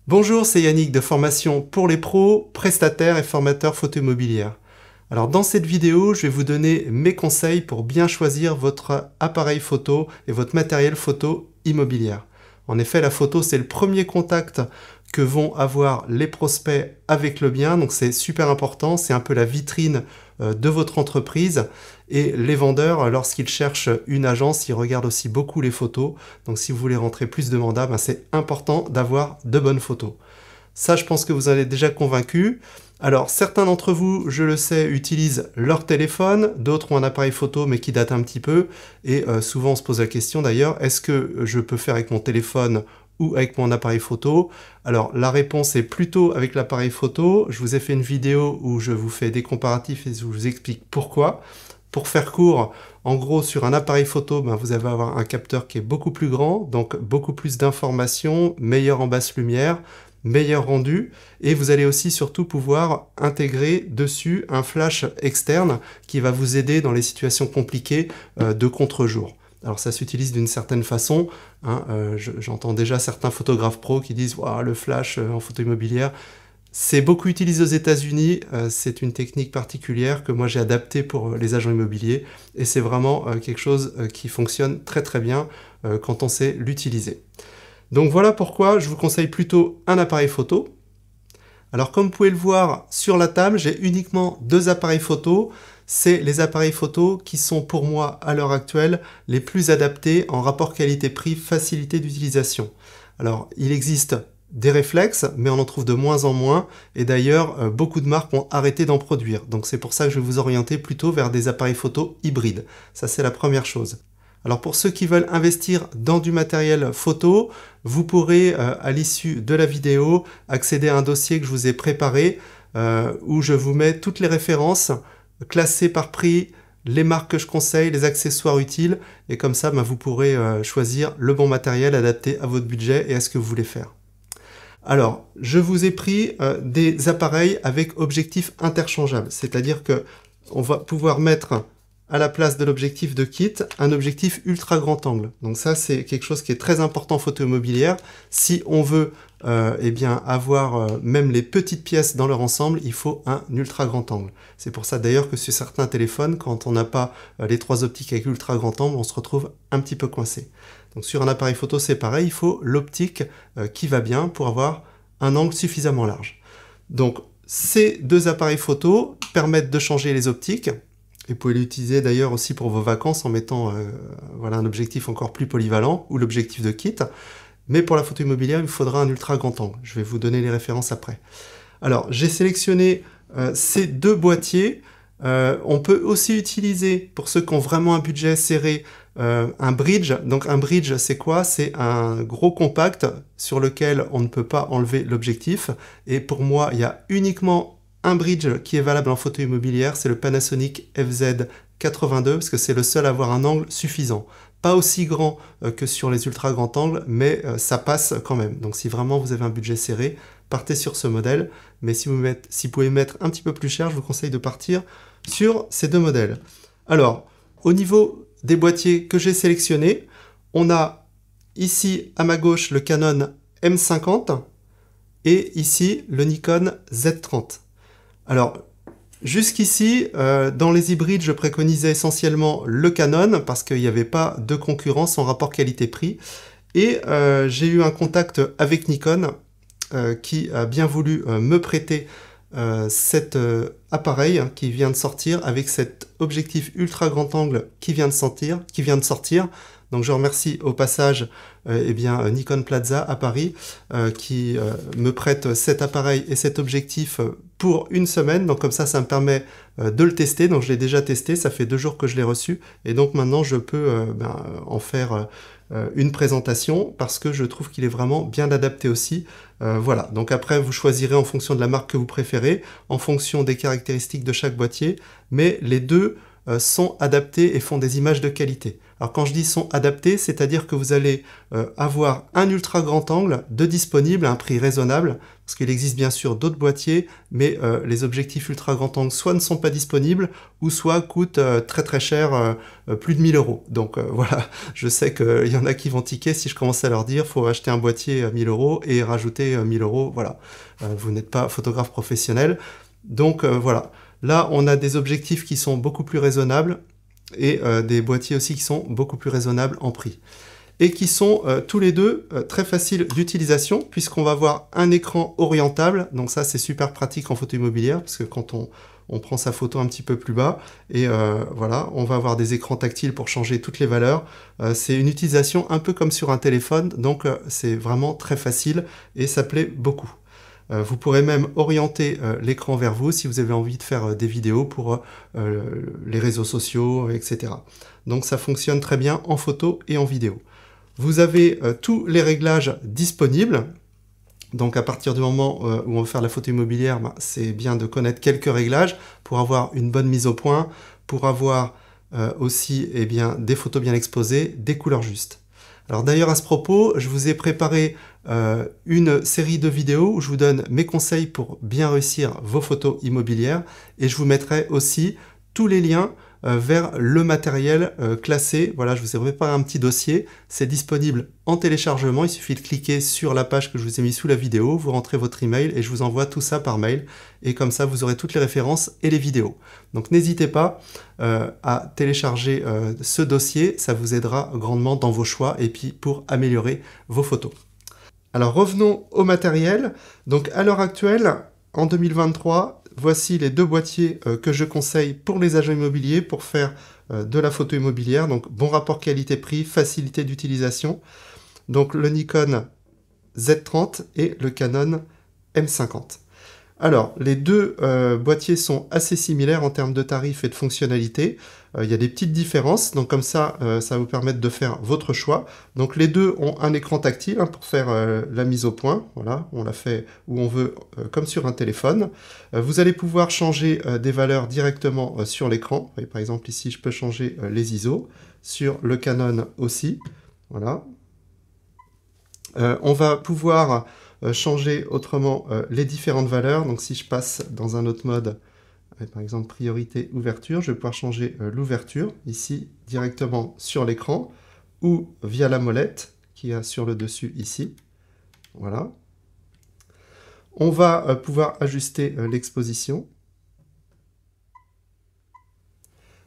Bonjour, c'est Yannick de Formation pour les pros, prestataires et formateurs photo immobilière. Alors dans cette vidéo, je vais vous donner mes conseils pour bien choisir votre appareil photo et votre matériel photo immobilière. En effet, la photo, c'est le premier contact que vont avoir les prospects avec le bien, donc c'est super important, c'est un peu la vitrine de votre entreprise. Et les vendeurs, lorsqu'ils cherchent une agence, ils regardent aussi beaucoup les photos. Donc si vous voulez rentrer plus de mandats, c'est important d'avoir de bonnes photos. Ça, je pense que vous en êtes déjà convaincu. Alors, certains d'entre vous, je le sais, utilisent leur téléphone, d'autres ont un appareil photo mais qui date un petit peu. Et souvent, on se pose la question d'ailleurs, est-ce que je peux faire avec mon téléphone ou avec mon appareil photo? Alors, la réponse est plutôt avec l'appareil photo. Je vous ai fait une vidéo où je vous fais des comparatifs et je vous explique pourquoi. Pour faire court, en gros, sur un appareil photo, vous allez avoir un capteur qui est beaucoup plus grand, donc beaucoup plus d'informations, meilleur en basse lumière, meilleur rendu, et vous allez aussi surtout pouvoir intégrer dessus un flash externe qui va vous aider dans les situations compliquées de contre-jour. Alors ça s'utilise d'une certaine façon, j'entends déjà certains photographes pros qui disent wow, le flash en photo immobilière. C'est beaucoup utilisé aux États-Unis, c'est une technique particulière que moi j'ai adaptée pour les agents immobiliers et c'est vraiment quelque chose qui fonctionne très très bien quand on sait l'utiliser. Donc voilà pourquoi je vous conseille plutôt un appareil photo. Alors comme vous pouvez le voir sur la table, j'ai uniquement deux appareils photo. C'est les appareils photo qui sont pour moi à l'heure actuelle les plus adaptés en rapport qualité-prix, facilité d'utilisation. Alors il existe des réflexes, mais on en trouve de moins en moins, et d'ailleurs, beaucoup de marques ont arrêté d'en produire. Donc c'est pour ça que je vais vous orienter plutôt vers des appareils photo hybrides. Ça, c'est la première chose. Alors pour ceux qui veulent investir dans du matériel photo, vous pourrez, à l'issue de la vidéo, accéder à un dossier que je vous ai préparé, où je vous mets toutes les références classées par prix, les marques que je conseille, les accessoires utiles, et comme ça, vous pourrez choisir le bon matériel adapté à votre budget et à ce que vous voulez faire. Alors, je vous ai pris des appareils avec objectif interchangeable, c'est-à-dire que on va pouvoir mettre à la place de l'objectif de kit un objectif ultra grand angle. Donc ça, c'est quelque chose qui est très important en photo immobilière. Si on veut avoir même les petites pièces dans leur ensemble, il faut un ultra grand angle. C'est pour ça d'ailleurs que sur certains téléphones, quand on n'a pas les trois optiques avec ultra grand angle, on se retrouve un petit peu coincé. Donc sur un appareil photo, c'est pareil, il faut l'optique qui va bien pour avoir un angle suffisamment large. Donc ces deux appareils photo permettent de changer les optiques. Et vous pouvez l'utiliser d'ailleurs aussi pour vos vacances en mettant un objectif encore plus polyvalent ou l'objectif de kit. Mais pour la photo immobilière, il faudra un ultra grand angle. Je vais vous donner les références après. Alors, j'ai sélectionné ces deux boîtiers. On peut aussi utiliser, pour ceux qui ont vraiment un budget serré, un bridge. Donc un bridge, c'est quoi? C'est un gros compact sur lequel on ne peut pas enlever l'objectif. Et pour moi, il y a uniquement un bridge qui est valable en photo immobilière, c'est le Panasonic FZ82, parce que c'est le seul à avoir un angle suffisant. Pas aussi grand que sur les ultra grands angles, mais ça passe quand même. Donc si vraiment vous avez un budget serré, partez sur ce modèle. Mais si vous pouvez mettre un petit peu plus cher, je vous conseille de partir sur ces deux modèles. Alors, au niveau des boîtiers que j'ai sélectionnés, on a ici à ma gauche le Canon M50 et ici le Nikon Z30. Alors, jusqu'ici, dans les hybrides, je préconisais essentiellement le Canon parce qu'il n'y avait pas de concurrence en rapport qualité-prix. Et j'ai eu un contact avec Nikon qui a bien voulu me prêter cet appareil qui vient de sortir avec cet objectif ultra grand angle qui vient de sortir. Donc je remercie au passage Nikon Plaza à Paris qui me prête cet appareil et cet objectif pour une semaine. Donc comme ça me permet de le tester. Donc je l'ai déjà testé, ça fait 2 jours que je l'ai reçu. Et donc maintenant je peux en faire une présentation parce que je trouve qu'il est vraiment bien adapté aussi. Voilà, donc après vous choisirez en fonction de la marque que vous préférez, en fonction des caractéristiques de chaque boîtier, mais les deux sont adaptés et font des images de qualité. Alors quand je dis sont adaptés, c'est-à-dire que vous allez avoir un ultra grand angle de disponible à un prix raisonnable, parce qu'il existe bien sûr d'autres boîtiers, mais les objectifs ultra grand angle soit ne sont pas disponibles, ou soit coûtent très très cher, plus de 1000 €. Donc voilà, je sais qu'il y en a qui vont tiquer si je commence à leur dire faut acheter un boîtier à 1000 € et rajouter 1000 €, voilà. Vous n'êtes pas photographe professionnel. Donc voilà, là on a des objectifs qui sont beaucoup plus raisonnables et des boîtiers aussi qui sont beaucoup plus raisonnables en prix. Et qui sont tous les deux très faciles d'utilisation puisqu'on va avoir un écran orientable, donc ça c'est super pratique en photo immobilière parce que quand on prend sa photo un petit peu plus bas et voilà, on va avoir des écrans tactiles pour changer toutes les valeurs. C'est une utilisation un peu comme sur un téléphone, donc c'est vraiment très facile et ça plaît beaucoup. Vous pourrez même orienter l'écran vers vous si vous avez envie de faire des vidéos pour les réseaux sociaux, etc. Donc ça fonctionne très bien en photo et en vidéo. Vous avez tous les réglages disponibles. Donc à partir du moment où on veut faire la photo immobilière, c'est bien de connaître quelques réglages pour avoir une bonne mise au point, pour avoir aussi des photos bien exposées, des couleurs justes. Alors d'ailleurs à ce propos, je vous ai préparé une série de vidéos où je vous donne mes conseils pour bien réussir vos photos immobilières et je vous mettrai aussi tous les liens vers le matériel classé. Voilà, je vous ai préparé un petit dossier, c'est disponible en téléchargement, il suffit de cliquer sur la page que je vous ai mis sous la vidéo, vous rentrez votre email et je vous envoie tout ça par mail et comme ça vous aurez toutes les références et les vidéos. Donc n'hésitez pas à télécharger ce dossier, ça vous aidera grandement dans vos choix et puis pour améliorer vos photos. Alors revenons au matériel. Donc à l'heure actuelle, en 2023, voici les deux boîtiers que je conseille pour les agents immobiliers pour faire de la photo immobilière. Donc bon rapport qualité-prix, facilité d'utilisation. Donc le Nikon Z30 et le Canon M50. Alors, les deux boîtiers sont assez similaires en termes de tarifs et de fonctionnalités. Il y a des petites différences, donc comme ça, ça va vous permettre de faire votre choix. Donc les deux ont un écran tactile pour faire la mise au point. Voilà, on l'a fait où on veut, comme sur un téléphone. Vous allez pouvoir changer des valeurs directement sur l'écran. Par exemple, ici, je peux changer les ISO. Sur le Canon aussi. Voilà. On va pouvoir changer autrement les différentes valeurs. Donc si je passe dans un autre mode, par exemple priorité ouverture, je vais pouvoir changer l'ouverture ici directement sur l'écran ou via la molette qui est sur le dessus ici. Voilà. On va pouvoir ajuster l'exposition.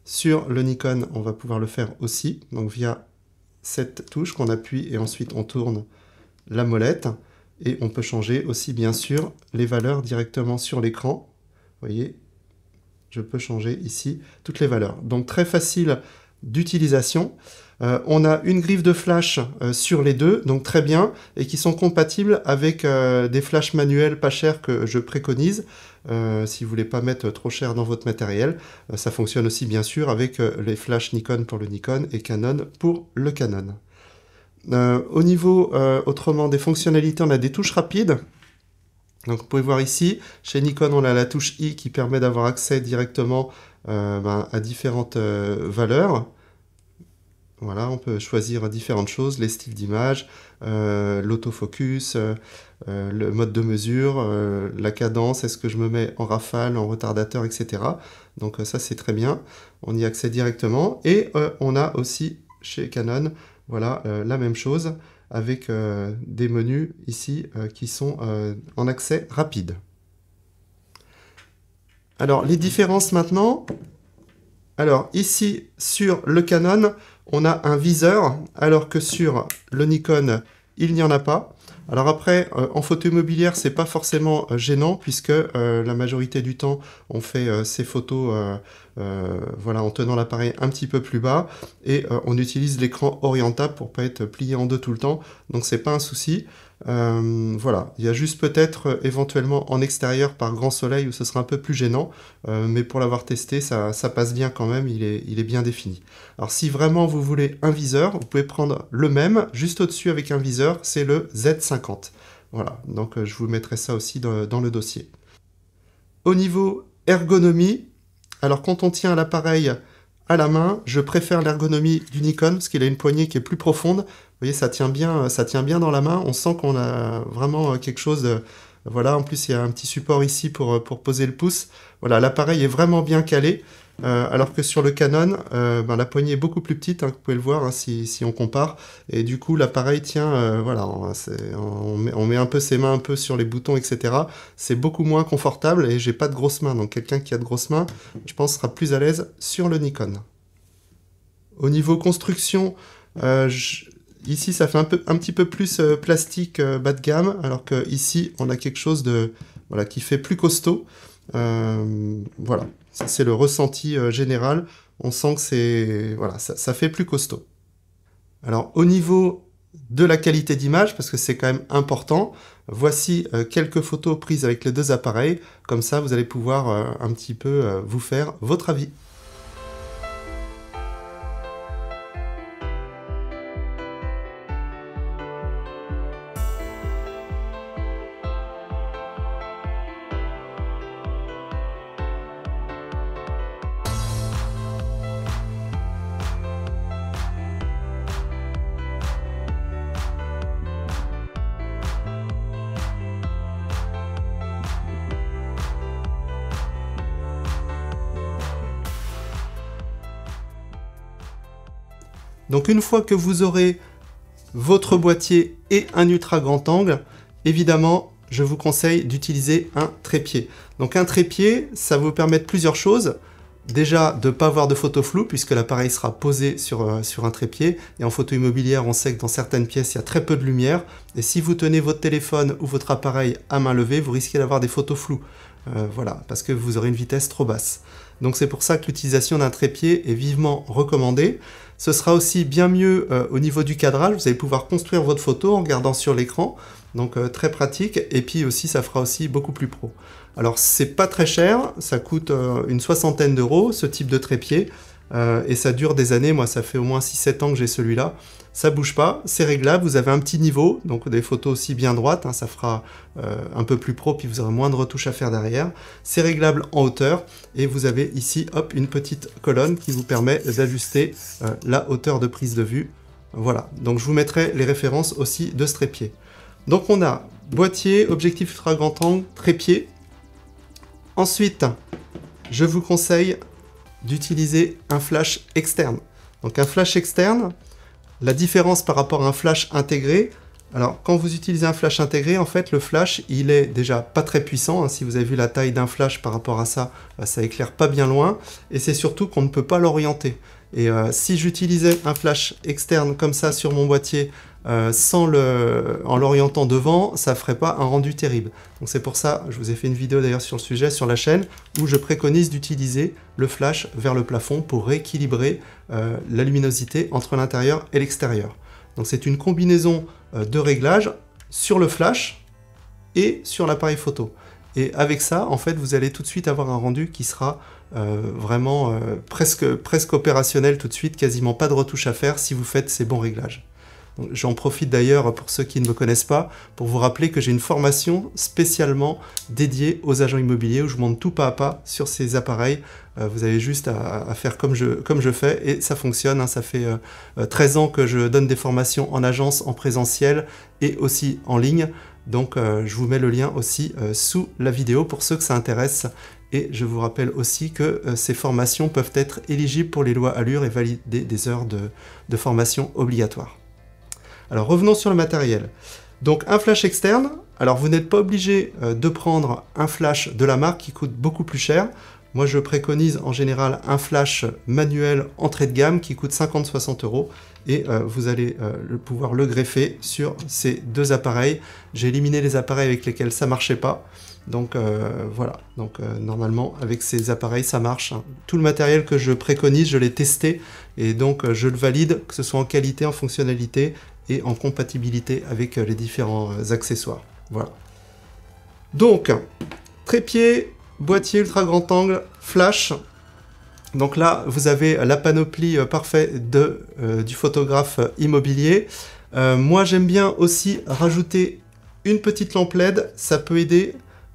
Sur le Nikon, on va pouvoir le faire aussi, donc via cette touche qu'on appuie et ensuite on tourne la molette. Et on peut changer aussi, bien sûr, les valeurs directement sur l'écran. Vous voyez, je peux changer ici toutes les valeurs. Donc, très facile d'utilisation. On a une griffe de flash sur les deux, donc très bien, et qui sont compatibles avec des flashs manuels pas chers que je préconise. Si vous voulez pas mettre trop cher dans votre matériel, ça fonctionne aussi, bien sûr, avec les flashs Nikon pour le Nikon et Canon pour le Canon. Au niveau autrement des fonctionnalités, on a des touches rapides. Donc vous pouvez voir ici, chez Nikon on a la touche I qui permet d'avoir accès directement à différentes valeurs. Voilà, on peut choisir différentes choses, les styles d'image, l'autofocus, le mode de mesure, la cadence, est-ce que je me mets en rafale, en retardateur, etc. Donc ça c'est très bien, on y accède directement. Et on a aussi chez Canon, voilà, la même chose avec des menus ici qui sont en accès rapide. Alors, les différences maintenant. Alors, ici, sur le Canon, on a un viseur, alors que sur le Nikon, il n'y en a pas. Alors après, en photo immobilière, c'est pas forcément gênant, puisque la majorité du temps, on fait ces photos voilà, en tenant l'appareil un petit peu plus bas, et on utilise l'écran orientable pour pas être plié en deux tout le temps, donc c'est pas un souci. Voilà, il y a juste peut-être éventuellement en extérieur par grand soleil où ce sera un peu plus gênant, mais pour l'avoir testé, ça passe bien quand même, il est bien défini. Alors si vraiment vous voulez un viseur, vous pouvez prendre le même, juste au-dessus avec un viseur, c'est le Z50. Voilà, donc je vous mettrai ça aussi dans le dossier. Au niveau ergonomie, alors quand on tient l'appareil à la main. Je préfère l'ergonomie du Nikon parce qu'il a une poignée qui est plus profonde. Vous voyez, ça tient bien dans la main. On sent qu'on a vraiment quelque chose de... Voilà, en plus il y a un petit support ici pour poser le pouce. Voilà, l'appareil est vraiment bien calé. Alors que sur le Canon, la poignée est beaucoup plus petite, hein, vous pouvez le voir hein, si on compare. Et du coup, l'appareil tient, voilà, on met un peu ses mains un peu sur les boutons, etc. C'est beaucoup moins confortable et j'ai pas de grosses mains. Donc quelqu'un qui a de grosses mains, je pense, sera plus à l'aise sur le Nikon. Au niveau construction, ici, ça fait un petit peu plus plastique bas de gamme, alors que ici, on a quelque chose de, voilà, qui fait plus costaud. Voilà, ça c'est le ressenti général. On sent que c'est, voilà, ça fait plus costaud. Alors, au niveau de la qualité d'image, parce que c'est quand même important, voici quelques photos prises avec les deux appareils. Comme ça, vous allez pouvoir un petit peu vous faire votre avis. Donc une fois que vous aurez votre boîtier et un ultra grand angle, évidemment, je vous conseille d'utiliser un trépied. Donc un trépied, ça vous permet plusieurs choses. Déjà, de ne pas avoir de photo floue, puisque l'appareil sera posé sur un trépied. Et en photo immobilière, on sait que dans certaines pièces, il y a très peu de lumière. Et si vous tenez votre téléphone ou votre appareil à main levée, vous risquez d'avoir des photos floues. Voilà, parce que vous aurez une vitesse trop basse. Donc c'est pour ça que l'utilisation d'un trépied est vivement recommandée. Ce sera aussi bien mieux au niveau du cadrage. Vous allez pouvoir construire votre photo en regardant sur l'écran. Donc très pratique. Et puis aussi, ça fera aussi beaucoup plus pro. Alors c'est pas très cher, ça coûte une soixantaine d'euros ce type de trépied. Et ça dure des années, moi ça fait au moins 6-7 ans que j'ai celui-là. Ça bouge pas, c'est réglable, vous avez un petit niveau, donc des photos aussi bien droites, hein, ça fera un peu plus pro, puis vous aurez moins de retouches à faire derrière. C'est réglable en hauteur, et vous avez ici, hop, une petite colonne qui vous permet d'ajuster la hauteur de prise de vue. Voilà, donc je vous mettrai les références aussi de ce trépied. Donc on a boîtier, objectif ultra grand angle, trépied. Ensuite, je vous conseille d'utiliser un flash externe. Donc un flash externe, la différence par rapport à un flash intégré, alors quand vous utilisez un flash intégré, en fait le flash il est déjà pas très puissant, hein. Si vous avez vu la taille d'un flash par rapport à ça, ça éclaire pas bien loin, et c'est surtout qu'on ne peut pas l'orienter. Et si j'utilisais un flash externe comme ça sur mon boîtier, en l'orientant devant, ça ferait pas un rendu terrible. Donc c'est pour ça, je vous ai fait une vidéo d'ailleurs sur le sujet sur la chaîne, où je préconise d'utiliser le flash vers le plafond pour rééquilibrer la luminosité entre l'intérieur et l'extérieur. Donc c'est une combinaison de réglages sur le flash et sur l'appareil photo. Et avec ça, en fait, vous allez tout de suite avoir un rendu qui sera vraiment presque opérationnel tout de suite, quasiment pas de retouches à faire si vous faites ces bons réglages. J'en profite d'ailleurs, pour ceux qui ne me connaissent pas, pour vous rappeler que j'ai une formation spécialement dédiée aux agents immobiliers où je montre tout pas à pas sur ces appareils. Vous avez juste à faire comme je fais et ça fonctionne. Hein. Ça fait 13 ans que je donne des formations en agence, en présentiel et aussi en ligne. Donc je vous mets le lien aussi sous la vidéo pour ceux que ça intéresse. Et je vous rappelle aussi que ces formations peuvent être éligibles pour les lois Allure et valider des heures de formation obligatoires. Alors revenons sur le matériel. Donc un flash externe, alors vous n'êtes pas obligé de prendre un flash de la marque qui coûte beaucoup plus cher. Moi je préconise en général un flash manuel entrée de gamme qui coûte 50-60 euros et vous allez pouvoir le greffer sur ces deux appareils. J'ai éliminé les appareils avec lesquels ça marchait pas. Donc voilà, donc normalement avec ces appareils ça marche. Hein. Tout le matériel que je préconise, je l'ai testé et donc je le valide, que ce soit en qualité, en fonctionnalité et en compatibilité avec les différents accessoires. Voilà. Donc, trépied, boîtier ultra grand angle, flash. Donc là, vous avez la panoplie parfaite du photographe immobilier. Moi, j'aime bien aussi rajouter une petite lampe LED, ça peut aider.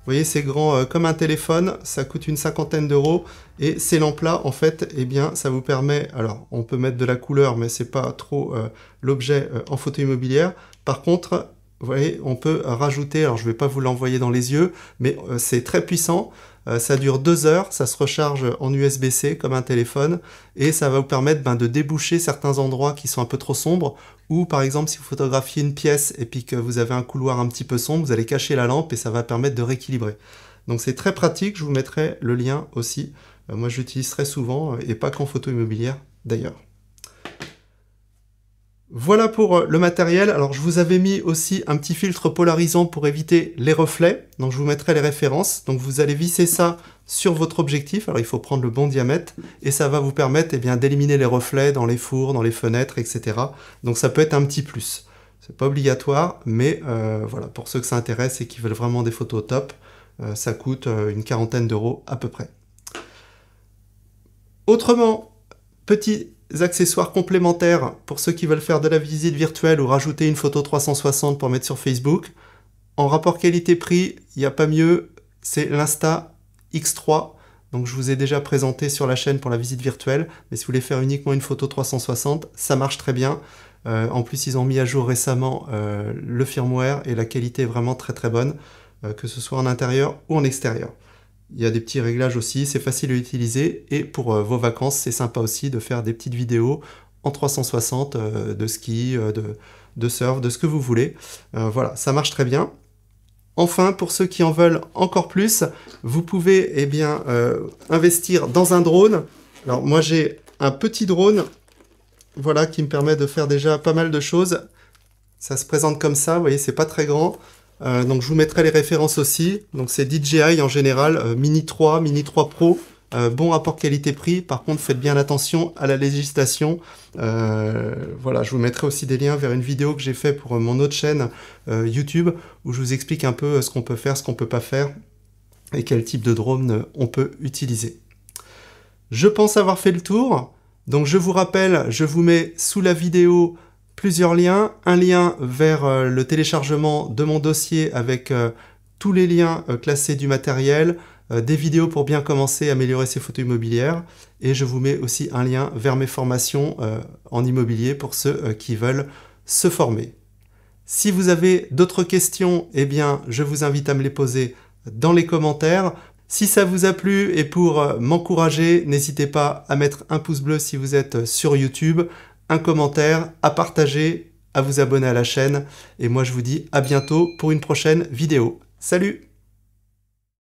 voyez, c'est grand comme un téléphone, ça coûte une cinquantaine d'euros. Et ces lampes-là, en fait, eh bien, ça vous permet... Alors, on peut mettre de la couleur, mais c'est pas trop l'objet en photo immobilière. Par contre, vous voyez, on peut rajouter... Alors, je vais pas vous l'envoyer dans les yeux, mais c'est très puissant. Ça dure 2 heures, ça se recharge en USB-C comme un téléphone, et ça va vous permettre de déboucher certains endroits qui sont un peu trop sombres, ou par exemple si vous photographiez une pièce et puis que vous avez un couloir un petit peu sombre, vous allez cacher la lampe et ça va permettre de rééquilibrer. Donc c'est très pratique, je vous mettrai le lien aussi. Moi je l'utilise très souvent, et pas qu'en photo immobilière d'ailleurs. Voilà pour le matériel. Alors je vous avais mis aussi un petit filtre polarisant pour éviter les reflets, donc je vous mettrai les références. Donc vous allez visser ça sur votre objectif, alors il faut prendre le bon diamètre, et ça va vous permettre d'éliminer les reflets dans les fours, dans les fenêtres, etc. Donc ça peut être un petit plus. C'est pas obligatoire, mais voilà, pour ceux que ça intéresse et qui veulent vraiment des photos top, ça coûte une quarantaine d'euros à peu près. Autrement, petit accessoires complémentaires pour ceux qui veulent faire de la visite virtuelle ou rajouter une photo 360 pour mettre sur Facebook. En rapport qualité-prix, il n'y a pas mieux, c'est l'Insta X3. Donc je vous ai déjà présenté sur la chaîne pour la visite virtuelle, mais si vous voulez faire uniquement une photo 360, ça marche très bien. En plus, ils ont mis à jour récemment le firmware et la qualité est vraiment très très bonne, que ce soit en intérieur ou en extérieur. Il y a des petits réglages aussi, c'est facile à utiliser, et pour vos vacances, c'est sympa aussi de faire des petites vidéos en 360 de ski, de surf, de ce que vous voulez. Voilà, ça marche très bien. Enfin, pour ceux qui en veulent encore plus, vous pouvez investir dans un drone. Alors moi j'ai un petit drone, voilà, qui me permet de faire déjà pas mal de choses. Ça se présente comme ça, vous voyez, c'est pas très grand. Donc je vous mettrai les références aussi. Donc c'est DJI en général, Mini 3, Mini 3 Pro. Bon rapport qualité-prix. Par contre, faites bien attention à la législation. Voilà, je vous mettrai aussi des liens vers une vidéo que j'ai fait pour mon autre chaîne YouTube, où je vous explique un peu ce qu'on peut faire, ce qu'on peut pas faire, et quel type de drone on peut utiliser. Je pense avoir fait le tour. Donc je vous rappelle, je vous mets sous la vidéo plusieurs liens, un lien vers le téléchargement de mon dossier avec tous les liens classés du matériel, des vidéos pour bien commencer à améliorer ses photos immobilières, et je vous mets aussi un lien vers mes formations en immobilier pour ceux qui veulent se former. Si vous avez d'autres questions, eh bien je vous invite à me les poser dans les commentaires. Si ça vous a plu et pour m'encourager, n'hésitez pas à mettre un pouce bleu si vous êtes sur YouTube, un commentaire, à partager, à vous abonner à la chaîne. Et moi, je vous dis à bientôt pour une prochaine vidéo. Salut!